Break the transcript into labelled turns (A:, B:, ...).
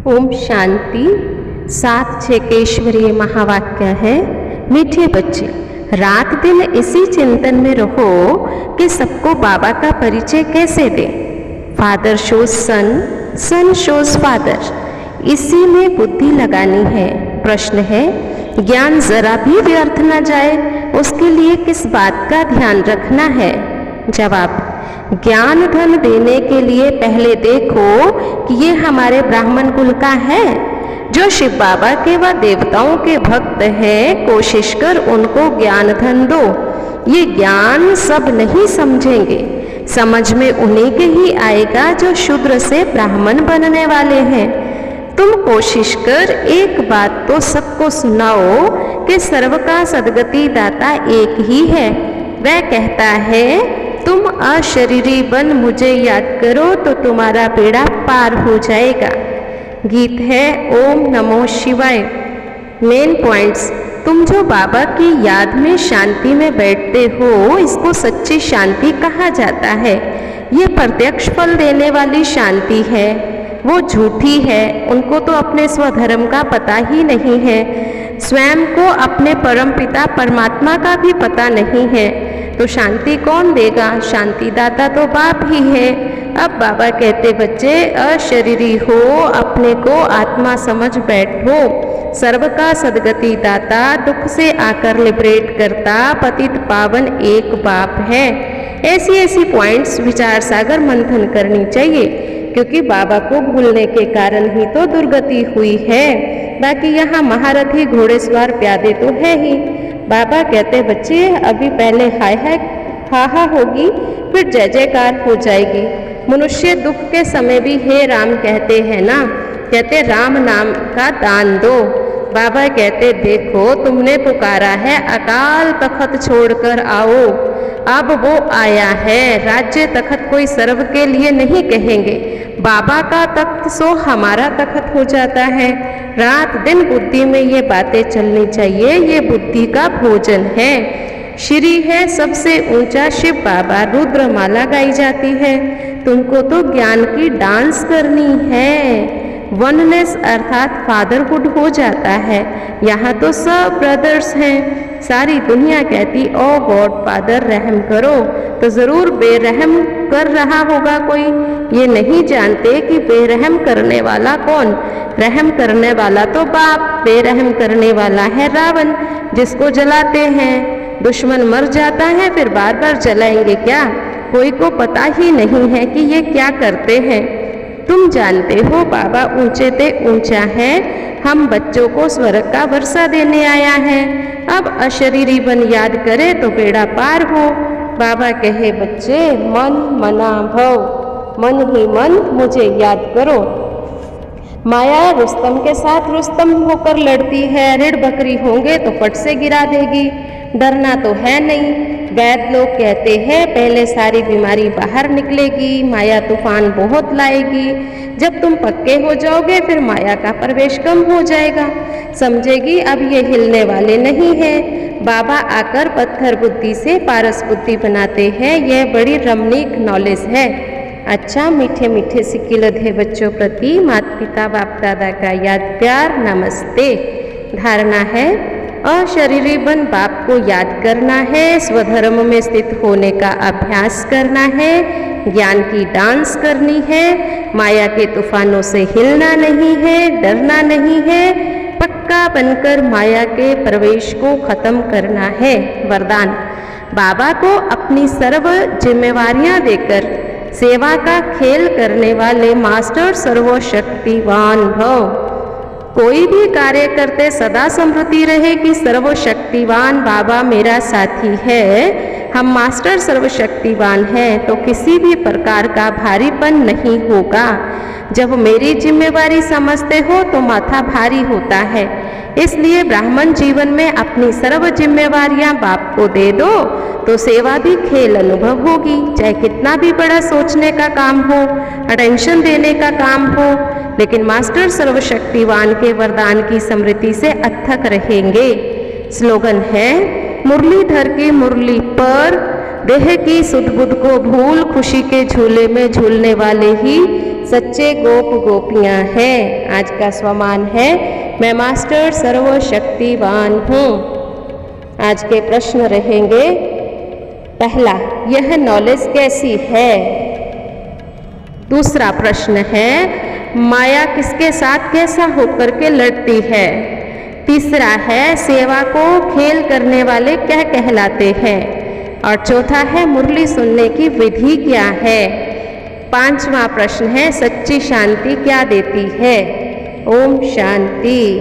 A: ओम शांति। 7-6 के ईश्वरीय महावाक्य है। मीठे बच्चे, रात दिन इसी चिंतन में रहो कि सबको बाबा का परिचय कैसे दें। फादर शोज सन, सन शोज फादर, इसी में बुद्धि लगानी है। प्रश्न है, ज्ञान जरा भी व्यर्थ न जाए उसके लिए किस बात का ध्यान रखना है। जवाब, ज्ञान धन देने के लिए पहले देखो कि ये हमारे ब्राह्मण कुल का है। जो शिव बाबा के व देवताओं के भक्त हैं, कोशिश कर उनको ज्ञान धन दो। ये ज्ञान सब नहीं समझेंगे, समझ में उन्हीं के ही आएगा जो शूद्र से ब्राह्मण बनने वाले हैं। तुम कोशिश कर एक बात तो सबको सुनाओ कि सर्व का सद्गति दाता एक ही है। वह कहता है, तुम अशरीरी बन मुझे याद करो तो तुम्हारा बेड़ा पार हो जाएगा। गीत है ओम नमो शिवाय। मेन पॉइंट्स, तुम जो बाबा की याद में शांति में बैठते हो, इसको सच्ची शांति कहा जाता है। ये प्रत्यक्ष फल देने वाली शांति है, वो झूठी है। उनको तो अपने स्वधर्म का पता ही नहीं है, स्वयं को अपने परमपिता परमात्मा का भी पता नहीं है। तो शांति कौन देगा? शांति दाता तो बाप ही है। अब बाबा कहते, बच्चे अशरीरी हो, अपने को आत्मा समझ बैठो। सर्व का सद्गति दाता, दुख से आकर लिबरेट करता, पतित पावन एक बाप है। ऐसी पॉइंट्स विचार सागर मंथन करनी चाहिए, क्योंकि बाबा को भूलने के कारण ही तो दुर्गति हुई है। बाकी यहाँ महारथी घोड़ेसवार प्यादे तो है ही। बाबा कहते, बच्चे अभी पहले हाय हाय हा हा होगी, फिर जय जयकार हो जाएगी। मनुष्य दुख के समय भी हे राम कहते हैं ना, कहते राम नाम का दान दो। बाबा कहते, देखो तुमने पुकारा है, अकाल तखत छोड़कर आओ। अब वो आया है। राज्य तखत कोई सर्व के लिए नहीं कहेंगे, बाबा का तख्त सो हमारा तखत हो जाता है। रात दिन बुद्धि में ये बातें चलनी चाहिए, ये बुद्धि का भोजन है। श्री है सबसे ऊंचा शिव बाबा, रुद्रमाला गाई जाती है। तुमको तो ज्ञान की डांस करनी है। वननेस अर्थात फादरहुड हो जाता है। यहाँ तो सब ब्रदर्स हैं। सारी दुनिया कहती, ओ गॉड फादर रहम करो, तो ज़रूर बेरहम कर रहा होगा कोई। ये नहीं जानते कि बेरहम करने वाला कौन? रहम करने वाला तो बाप, बेरहम करने वाला है रावण, जिसको जलाते हैं। दुश्मन मर जाता है, फिर बार बार जलाएंगे क्या? कोई को पता ही नहीं है कि ये क्या करते हैं। तुम जानते हो बाबा ऊंचे ते ऊंचा है। हम बच्चों को स्वर्ग का वर्षा देने आया है। अब अशरीरी बन याद करे तो बेड़ा पार हो। बाबा कहे, बच्चे मन मना भव, मन ही मन मुझे याद करो। माया रुस्तम के साथ रुस्तम होकर लड़ती है। ऋण बकरी होंगे तो फट से गिरा देगी। डरना तो है नहीं। वैद लोग कहते हैं पहले सारी बीमारी बाहर निकलेगी, माया तूफान बहुत लाएगी। जब तुम पक्के हो जाओगे फिर माया का प्रवेश कम हो जाएगा। समझेगी अब ये हिलने वाले नहीं है। बाबा आकर पत्थर बुद्धि से पारस बुद्धि बनाते हैं। यह बड़ी रमणीक नॉलेज है। अच्छा, मीठे मीठे सिक्किलधे बच्चों प्रति माता पिता बाप दादा का याद प्यार नमस्ते। धारणा है, अशरीरी बन बाप को याद करना है, स्वधर्म में स्थित होने का अभ्यास करना है, ज्ञान की डांस करनी है, माया के तूफानों से हिलना नहीं है, डरना नहीं है, पक्का बनकर माया के प्रवेश को खत्म करना है। वरदान, बाबा को अपनी सर्व जिम्मेवारियां देकर सेवा का खेल करने वाले मास्टर सर्वशक्तिवान भव। कोई भी कार्य करते सदा स्मृति रहे कि सर्वशक्तिवान बाबा मेरा साथी है। हम मास्टर सर्वशक्तिवान हैं तो किसी भी प्रकार का भारीपन नहीं होगा। जब मेरी जिम्मेवारी समझते हो तो माथा भारी होता है। इसलिए ब्राह्मण जीवन में अपनी सर्व जिम्मेवारियां बाप को दे दो तो सेवा भी खेल अनुभव होगी। चाहे कितना भी बड़ा सोचने का काम हो, अटेंशन देने का काम हो, लेकिन मास्टर सर्वशक्तिवान के वरदान की स्मृति से अथक रहेंगे। स्लोगन है, मुरलीधर की मुरली पर देह की सुध बुध को भूल खुशी के झूले में झूलने वाले ही सच्चे गोप गोपियां हैं। आज का स्वमान है, मैं मास्टर सर्वशक्तिवान हूँ। आज के प्रश्न रहेंगे, पहला, यह नॉलेज कैसी है? दूसरा प्रश्न है, माया किसके साथ कैसा होकर के लड़ती है? तीसरा है, सेवा को खेल करने वाले क्या कहलाते हैं? और चौथा है, मुरली सुनने की विधि क्या है? पांचवा प्रश्न है, सच्ची शांति क्या देती है? ओम शांति।